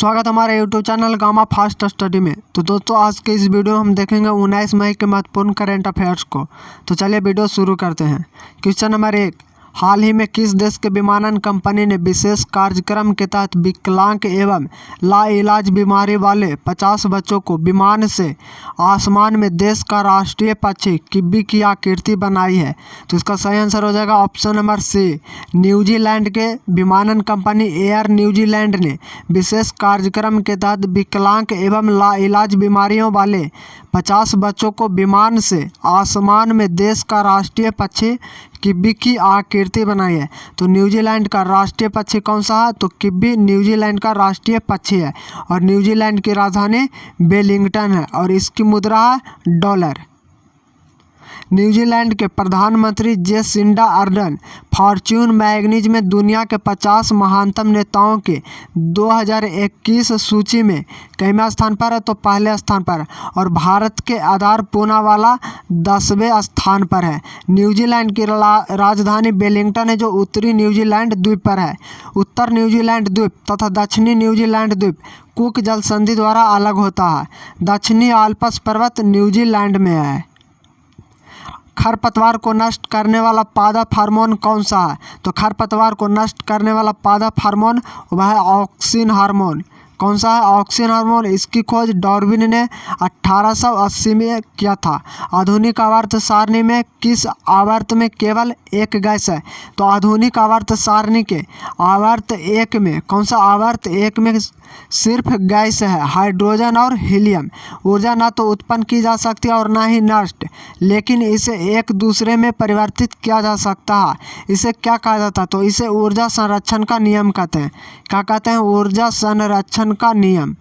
स्वागत हमारे YouTube channel gamma fast study में। तो दोस्तों आज के इस वीडियो में हम देखेंगे 19 मई के महत्वपूर्ण करंट अफेयर्स को। तो चलिए वीडियो शुरू करते हैं। क्वेश्चन नंबर 1, हाल ही में किस देश के विमानन कंपनी ने विशेष कार्यक्रम के तहत विकलांग एवं लाइलाज बीमारी वाले 50 बच्चों को विमान से आसमान में देश का राष्ट्रीय पक्षी किब्बी की आकृति बनाई है? तो इसका सही आंसर हो जाएगा ऑप्शन नंबर सी, न्यूजीलैंड के विमानन कंपनी एयर न्यूजीलैंड ने विशेष कार्यक्रम के तहत विकलांग एवं लाइलाज बीमारियों वाले 50 बच्चों को विमान से आसमान में देश का राष्ट्रीय पक्षी किब्बी की आकृति बनाई है। तो न्यूजीलैंड का राष्ट्रीय पक्षी कौन सा है? तो किब्बी न्यूजीलैंड का राष्ट्रीय पक्षी है और न्यूजीलैंड की राजधानी वेलिंगटन है और इसकी मुद्रा है डॉलर। न्यूजीलैंड के प्रधानमंत्री जेसिंडा अर्डन फॉर्च्यून मैगजीन में दुनिया के 50 महानतम नेताओं के 2021 सूची में कितवें स्थान पर है? तो पहले स्थान पर और भारत के आधार पूनावाला 10वें स्थान पर है। न्यूजीलैंड की राजधानी वेलिंगटन है जो उत्तरी न्यूजीलैंड द्वीप पर है। उत्तर न्यूजीलैंड द्वीप तथा दक्षिणी न्यूजीलैंड द्वीप कुक जल संधि द्वारा अलग होता है। दक्षिणी आल्प्स पर्वत न्यूजीलैंड में है। खरपतवार को नष्ट करने वाला पादप हार्मोन कौन सा है? तो खरपतवार को नष्ट करने वाला पादप हार्मोन वह है ऑक्सिन हार्मोन। कौन सा है? Auxin hormone. इसकी खोज डार्विन ने 1880 में किया था। आधुनिक आवर्त सारणी में किस आवर्त में केवल एक गैस है? तो आधुनिक आवर्त सारणी के आवर्त एक में कौन सा आवर्त एक में सिर्फ गैस है, हाइड्रोजन और हीलियम। ऊर्जा ना तो उत्पन्न की जा सकती है और ना ही नष्ट, लेकिन इसे एक दूसरे में परिवर्तित किया जा सकता है। इसे क्या कहा जाता है? तो इसे ऊर्जा संरक्षण का नियम कहते हैं। क्या कहते हैं? ऊर्जा संरक्षण का नियम।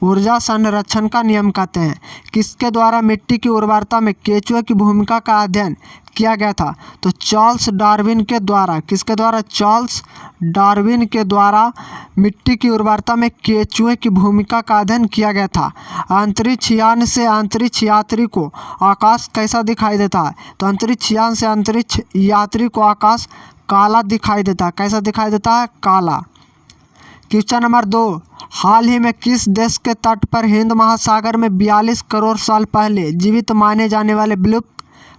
ऊर्जा संरक्षण का नियम कहते हैं। किसके द्वारा मिट्टी की उर्वरता में केंचुए की भूमिका का अध्ययन किया गया था? तो चार्ल्स डार्विन के द्वारा। किसके द्वारा? चार्ल्स डार्विन के द्वारा मिट्टी की उर्वरता में केंचुए की भूमिका का अध्ययन किया गया था। अंतरिक्ष यान से अंतरिक्ष यात्री को आकाश कैसा दिखाई देता है? तो अंतरिक्ष यान से अंतरिक्ष यात्री को आकाश काला दिखाई देता है। कैसा दिखाई देता है? काला। क्वेश्चन नंबर 2, हाल ही में किस देश के तट पर हिंद महासागर में 42 करोड़ साल पहले जीवित माने जाने वाले विलुप्त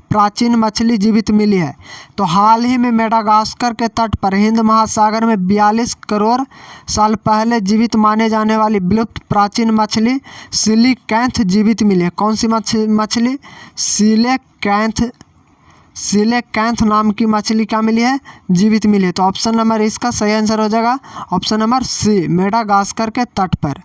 प्राचीन मछली जीवित मिली है? तो हाल ही में मेडागास्कर के तट पर हिंद महासागर में 42 करोड़ साल पहले जीवित माने जाने वाली विलुप्त प्राचीन मछली सिलिकैंथ जीवित मिली है। कौन सी मछली? सिलिकैंथ नाम की मछली क्या मिली है? जीवित मिली है। तो ऑप्शन नंबर इसका सही आंसर हो जाएगा ऑप्शन नंबर सी, मेडागास्कर के तट पर।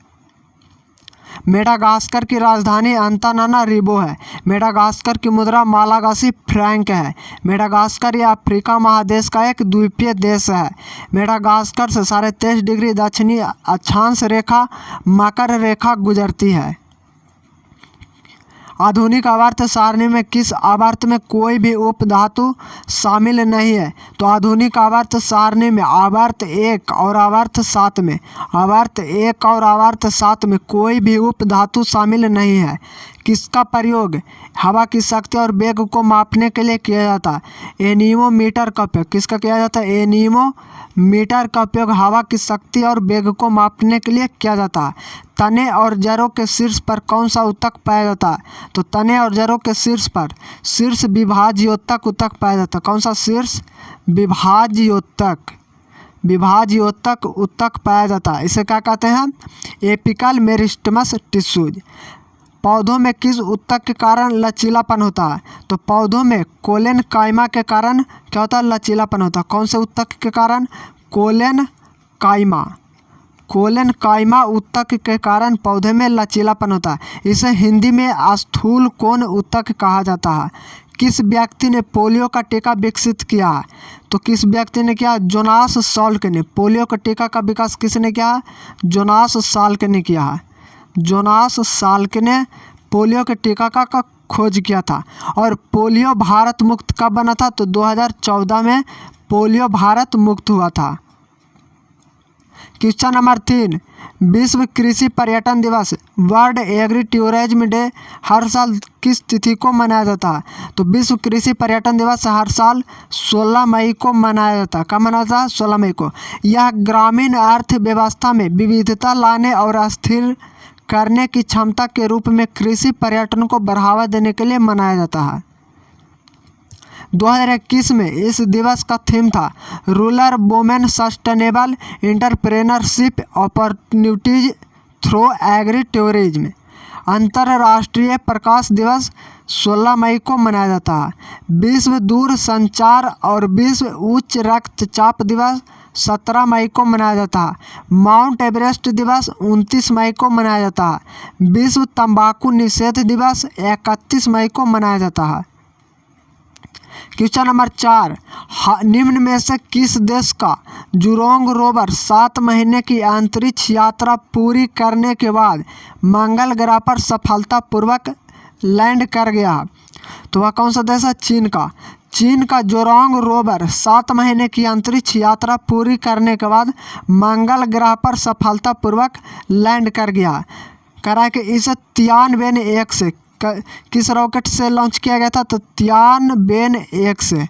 मेडागास्कर की राजधानी अंतानानारिवो है। मेडागास्कर की मुद्रा मालागासी फ्रैंक है। मेडागास्कर या अफ्रीका महादेश का एक द्वीपीय देश है। मेडागास्कर से 23.5 डिग्री दक्षिणी अक्षांश रेखा मकर रेखा गुजरती है। आधुनिक आवर्त सारणी में किस आवर्त में कोई भी उपधातु शामिल नहीं है? तो आधुनिक आवर्त सारणी में आवर्त 1 और आवर्त 7 में कोई भी उपधातु शामिल नहीं है। किसका प्रयोग हवा की शक्ति और वेग को मापने के लिए किया जाता है? एनीमोमीटर का उपयोग। किसका किया जाता है? एनीमोमीटर का उपयोग हवा की शक्ति और वेग को मापने के लिए किया जाता है। तने और जड़ों के शीर्ष पर कौन सा ऊतक पाया जाता है? तो तने और जड़ों के शीर्ष पर शीर्ष विभाज्योतक ऊतक पाया जाता है। कौन सा? शीर्ष विभाज्योतक ऊतक पाया जाता है। इसे क्या कहते हैं? Apical meristems tissues. पौधों में किस ऊतक के कारण लचीलापन होता है? तो पौधों में कोलेन काइमा के कारण क्या होता है? लचीलापन होता है। कौन से ऊतक के कारण? कोलेन काइमा ऊतक के कारण पौधे में लचीलापन होता है। इसे हिंदी में स्थूल कोण ऊतक कहा जाता है। किस व्यक्ति ने पोलियो का टीका विकसित किया है? तो किस व्यक्ति ने किया? जोनास साल्क ने। पोलियो का टीका का विकास किसने किया है? जोनास साल्क ने किया है। जोनास साल्क ने पोलियो के टीका का खोज किया था। और पोलियो भारत मुक्त कब बना था? तो 2014 में पोलियो भारत मुक्त हुआ था। क्वेश्चन नंबर 3, विश्व कृषि पर्यटन दिवस वर्ल्ड एग्री टूरिज्म डे हर साल किस तिथि को मनाया जाता है? तो विश्व कृषि पर्यटन दिवस हर साल 16 मई को मनाया जाता है। कब मनाया जाता है? 16 मई को। यह ग्रामीण अर्थव्यवस्था में विविधता लाने और स्थिर करने की क्षमता के रूप में कृषि पर्यटन को बढ़ावा देने के लिए मनाया जाता है। 2021 में इस दिवस का थीम था rural women sustainable entrepreneurship opportunities through agri tourism. अंतर्राष्ट्रीय प्रकाश दिवस 16 मई को मनाया जाता है। विश्व दूर संचार और विश्व उच्च रक्तचाप दिवस 17 मई को मनाया जाता है। माउंट एवरेस्ट दिवस 29 मई को मनाया जाता है। विश्व तंबाकू निषेध दिवस 31 मई को मनाया जाता है। क्वेश्चन नंबर 4, निम्न में से किस देश का जुरोंग रोवर 7 महीने की अंतरिक्ष यात्रा पूरी करने के बाद मंगल ग्रह पर सफलतापूर्वक लैंड कर गया? तो वह कौन सा देश है? चीन का। चीन का जुरोंग रोवर 7 महीने की अंतरिक्ष यात्रा पूरी करने के बाद मंगल ग्रह पर सफलतापूर्वक लैंड कर गया। करा कि इसे तियानबेन 1 से किस रॉकेट से लॉन्च किया गया था? तो तियानबेन 1 से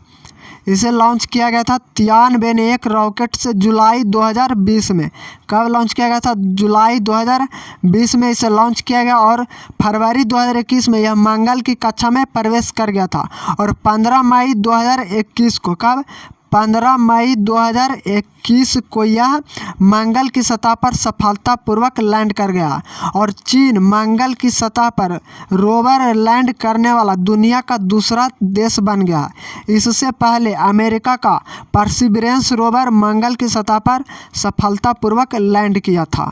इसे लॉन्च किया गया था। तियानबेन 1 रॉकेट से जुलाई 2020 में। कब लॉन्च किया गया था? जुलाई 2020 में इसे लॉन्च किया गया और फरवरी 2021 में यह मंगल की कक्षा में प्रवेश कर गया था। और 15 मई 2021 को, कब? 15 मई 2021 को यह मंगल की सतह पर सफलतापूर्वक लैंड कर गया और चीन मंगल की सतह पर रोवर लैंड करने वाला दुनिया का दूसरा देश बन गया। इससे पहले अमेरिका का परसिवरेंस रोवर मंगल की सतह पर सफलतापूर्वक लैंड किया था।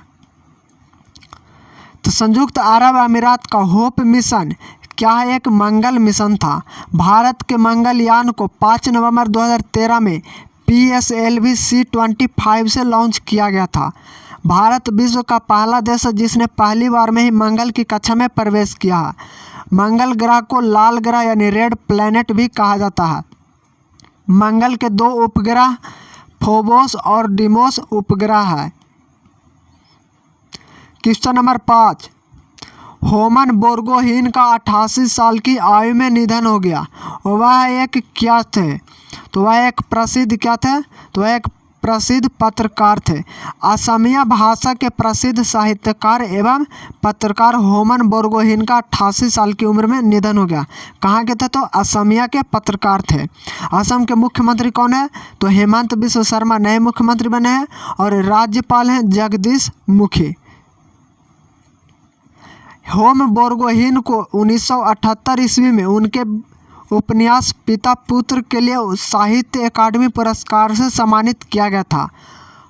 तो संयुक्त अरब अमीरात का होप मिशन क्या एक मंगल मिशन था? भारत के मंगलयान को 5 नवंबर 2013 में PSLV C-25 से लॉन्च किया गया था। भारत विश्व का पहला देश है जिसने पहली बार में ही मंगल की कक्षा में प्रवेश किया है। मंगल ग्रह को लाल ग्रह यानी रेड प्लैनेट भी कहा जाता है। मंगल के 2 उपग्रह फोबोस और डिमोस उपग्रह है। क्वेश्चन नंबर 5, होमन बोर्गोहीन का 88 साल की आयु में निधन हो गया। वह एक क्या थे? तो वह एक प्रसिद्ध क्या थे? तो वह एक प्रसिद्ध पत्रकार थे। असमिया भाषा के प्रसिद्ध साहित्यकार एवं पत्रकार होमन बोर्गोहीन का 88 साल की उम्र में निधन हो गया। कहाँ के थे? तो असमिया के पत्रकार थे। असम के मुख्यमंत्री कौन है? तो हेमंत बिस्व शर्मा नए मुख्यमंत्री बने हैं और राज्यपाल हैं जगदीश मुखी। होम बोर्गोहीन को 1978 ईस्वी में उनके उपन्यास पिता पुत्र के लिए साहित्य अकादमी पुरस्कार से सम्मानित किया गया था।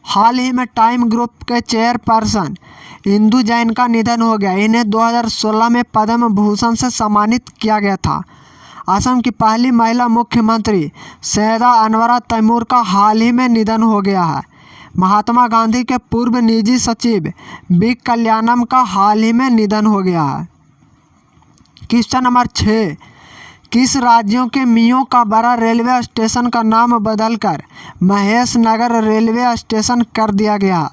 हाल ही में टाइम ग्रुप के चेयरपर्सन इंदु जैन का निधन हो गया। इन्हें 2016 में पद्म भूषण से सम्मानित किया गया था। असम की पहली महिला मुख्यमंत्री सैयदा अनवरा तैमूर का हाल ही में निधन हो गया है। महात्मा गांधी के पूर्व निजी सचिव बी कल्याणम का हाल ही में निधन हो गया है। क्वेश्चन नंबर 6, किस राज्यों के मियों का बड़ा रेलवे स्टेशन का नाम बदलकर महेश नगर रेलवे स्टेशन कर दिया गया?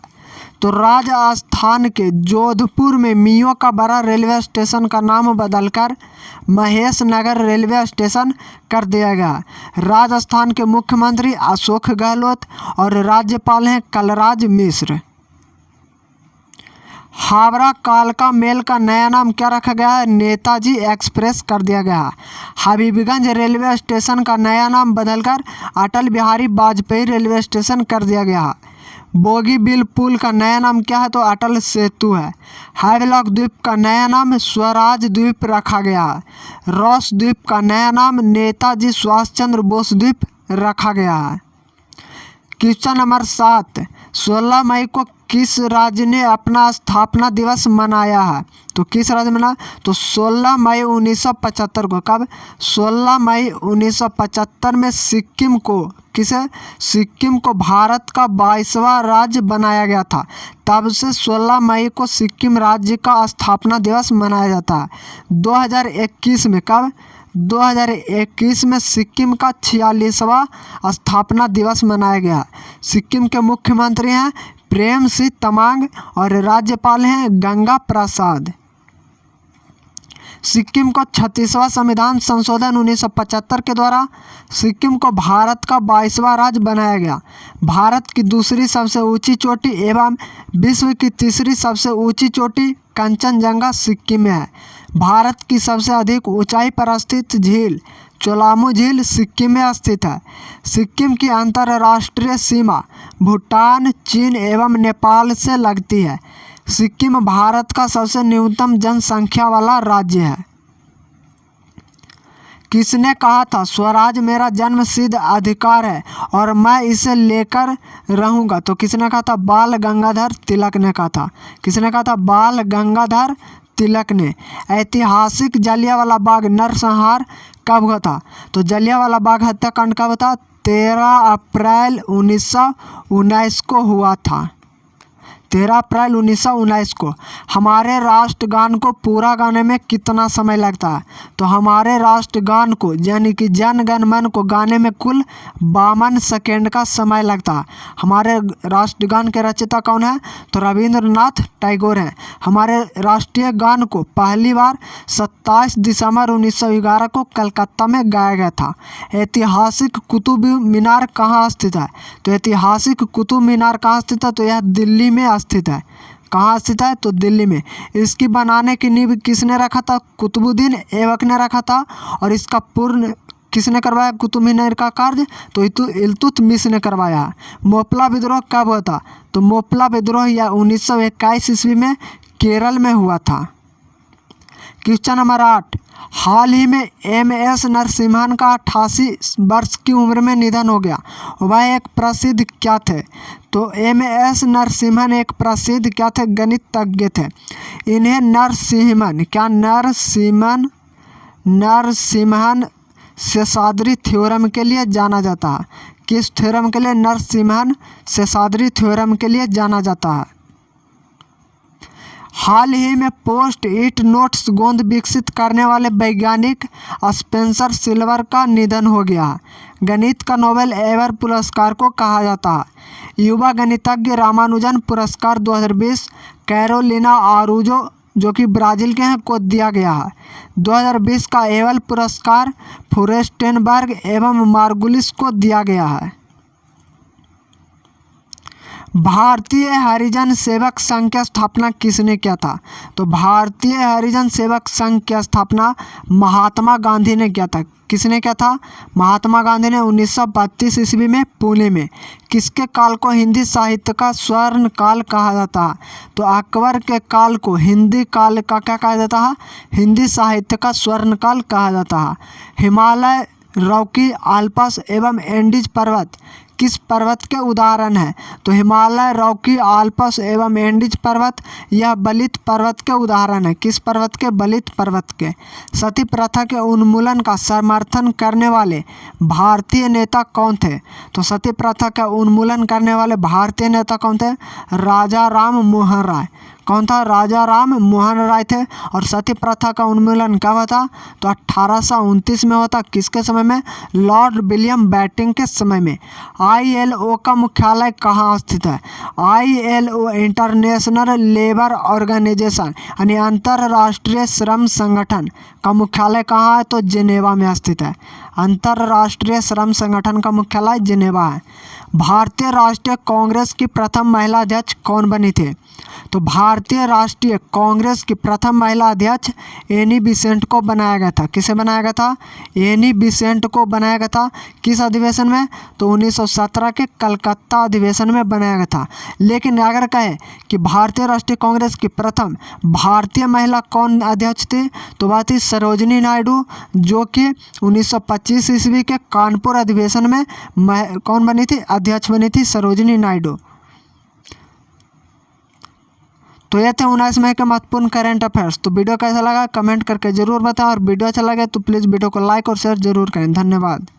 तो राजस्थान के जोधपुर में मियों का बड़ा रेलवे स्टेशन का नाम बदलकर महेश नगर रेलवे स्टेशन कर दिया गया। राजस्थान के मुख्यमंत्री अशोक गहलोत और राज्यपाल हैं कलराज मिश्र। हावड़ा कालका मेल का नया नाम क्या रखा गया है? नेताजी एक्सप्रेस कर दिया गया। हबीबगंज रेलवे स्टेशन का नया नाम बदलकर अटल बिहारी वाजपेयी रेलवे स्टेशन कर दिया गया। बोगीबिल पुल का नया नाम क्या है? तो अटल सेतु है। हैवलॉक द्वीप का नया नाम स्वराज द्वीप रखा गया। रॉस द्वीप का नया नाम नेताजी सुभाष चंद्र बोस द्वीप रखा गया है। क्वेश्चन नंबर 7, 16 मई को किस राज्य ने अपना स्थापना दिवस मनाया है? तो किस राज्य में? तो 16 मई 1975 को। कब? 16 मई 1975 में सिक्किम को सिक्किम को भारत का 22वां राज्य बनाया गया था। तब से 16 मई को सिक्किम राज्य का स्थापना दिवस मनाया जाता है। 2021 में, कब? 2021 में सिक्किम का 46वां स्थापना दिवस मनाया गया। सिक्किम के मुख्यमंत्री हैं प्रेम सिंह तमांग और राज्यपाल हैं गंगा प्रसाद। सिक्किम को 36वां संविधान संशोधन 1975 के द्वारा सिक्किम को भारत का 22वां राज्य बनाया गया। भारत की दूसरी सबसे ऊंची चोटी एवं विश्व की तीसरी सबसे ऊंची चोटी कंचनजंगा सिक्किम में है। भारत की सबसे अधिक ऊंचाई पर स्थित झील चोलामू झील सिक्किम में स्थित है। सिक्किम की अंतर्राष्ट्रीय सीमा भूटान, चीन एवं नेपाल से लगती है। सिक्किम भारत का सबसे न्यूनतम जनसंख्या वाला राज्य है। किसने कहा था स्वराज मेरा जन्मसिद्ध अधिकार है और मैं इसे लेकर रहूँगा? तो किसने कहा था? बाल गंगाधर तिलक ने कहा था। किसने कहा था? बाल गंगाधर तिलक ने। ऐतिहासिक जलियांवाला बाग नरसंहार कब हुआ था? तो जलियांवाला बाग हत्याकांड कब था? 13 अप्रैल 1919 को हुआ था। 13 अप्रैल 1919 को। हमारे राष्ट्रगान को पूरा गाने में कितना समय लगता है? तो हमारे राष्ट्रगान को यानी कि जन गण मन को गाने में कुल 52 सेकेंड का समय लगता है। हमारे राष्ट्रगान के रचयिता कौन है? तो रविंद्रनाथ टैगोर हैं। हमारे राष्ट्रीय गान को पहली बार 27 दिसंबर 1911 को कलकत्ता में गाया गया था। ऐतिहासिक कुतुब मीनार कहाँ स्थित है? तो ऐतिहासिक कुतुब मीनार कहाँ स्थित है? तो यह दिल्ली में स्थित है। कहाँ स्थित है? तो दिल्ली में। इसकी बनाने की नींव किसने रखा था? कुतुबुद्दीन ऐबक ने रखा था। और इसका पूर्ण किसने करवाया कुतुब मीनार का कार्य? तो इल्तुतमिश ने करवाया। मोपला विद्रोह कब हुआ था? तो मोपला विद्रोह यह 1921 ईस्वी में केरल में हुआ था। क्वेश्चन नंबर 8, हाल ही में MS नरसिम्हन का 88 वर्ष की उम्र में निधन हो गया। वह एक प्रसिद्ध क्या थे? तो MS नरसिम्हन एक प्रसिद्ध क्या थे? गणितज्ञ थे। इन्हें नरसिम्हन शेषाद्री थ्योरम के लिए जाना जाता है। किस थ्योरम के लिए? नरसिम्हन शेषाद्री थ्योरम के लिए जाना जाता है। हाल ही में पोस्ट इट नोट्स गोंद विकसित करने वाले वैज्ञानिक स्पेंसर सिल्वर का निधन हो गया। गणित का नोबेल एवर पुरस्कार को कहा जाता है। युवा गणितज्ञ रामानुजन पुरस्कार 2020 कैरोलिना आरूजो जो कि ब्राज़ील के हैं को दिया गया है। 2020 का एवल पुरस्कार फुरेस्टेनबर्ग एवं मार्गुलिस को दिया गया है। भारतीय हरिजन सेवक संघ की स्थापना किसने किया था? तो भारतीय हरिजन सेवक संघ की स्थापना महात्मा गांधी ने किया था। किसने किया था? महात्मा गांधी ने 1932 ईस्वी में पुणे में। किसके काल को हिंदी साहित्य का स्वर्ण काल कहा जाता है? तो अकबर के काल को हिंदी काल का क्या कहा जाता है? हिंदी साहित्य का स्वर्ण काल कहा जाता है। हिमालय, रॉकी, आल्प्स एवं एंडीज पर्वत किस पर्वत के उदाहरण है? तो हिमालय, रॉकी, आल्प्स एवं एंडीज पर्वत यह बलित पर्वत के उदाहरण है। किस पर्वत के? बलित पर्वत के। सती प्रथा के उन्मूलन का समर्थन करने वाले भारतीय नेता कौन थे? तो सती प्रथा का उन्मूलन करने वाले भारतीय नेता कौन थे? राजा राम मोहन राय। कौन था? राजा राम मोहन राय थे। और सती प्रथा का उन्मूलन कब हुआ था? तो 1829 में हुआ था। किसके समय में? लॉर्ड विलियम बेंटिंक के समय में। ILO का मुख्यालय कहाँ स्थित है? ILO इंटरनेशनल लेबर ऑर्गेनाइजेशन यानी अंतर्राष्ट्रीय श्रम संगठन का मुख्यालय कहाँ है? तो जिनेवा में स्थित है। अंतर्राष्ट्रीय श्रम संगठन का मुख्यालय जिनेवा है। भारतीय राष्ट्रीय कांग्रेस की प्रथम महिला अध्यक्ष कौन बनी थी? तो भारतीय राष्ट्रीय कांग्रेस की प्रथम महिला अध्यक्ष एनी बेसेंट को बनाया गया था। किसे बनाया गया था? एनी बेसेंट को बनाया गया था। किस अधिवेशन में? तो 1917 के कलकत्ता अधिवेशन में बनाया गया था। लेकिन अगर कहे कि भारतीय राष्ट्रीय कांग्रेस की प्रथम भारतीय महिला कौन अध्यक्ष थी? तो वह थी सरोजिनी नायडू, जो कि 1925 ईस्वी के कानपुर अधिवेशन में कौन बनी थी? अध्यक्ष बनी थी सरोजिनी नायडू। तो ये थे 19 मई के महत्वपूर्ण करंट अफेयर्स। तो वीडियो कैसा लगा कमेंट करके जरूर बताएं और वीडियो अच्छा लगे तो प्लीज़ वीडियो को लाइक और शेयर जरूर करें। धन्यवाद।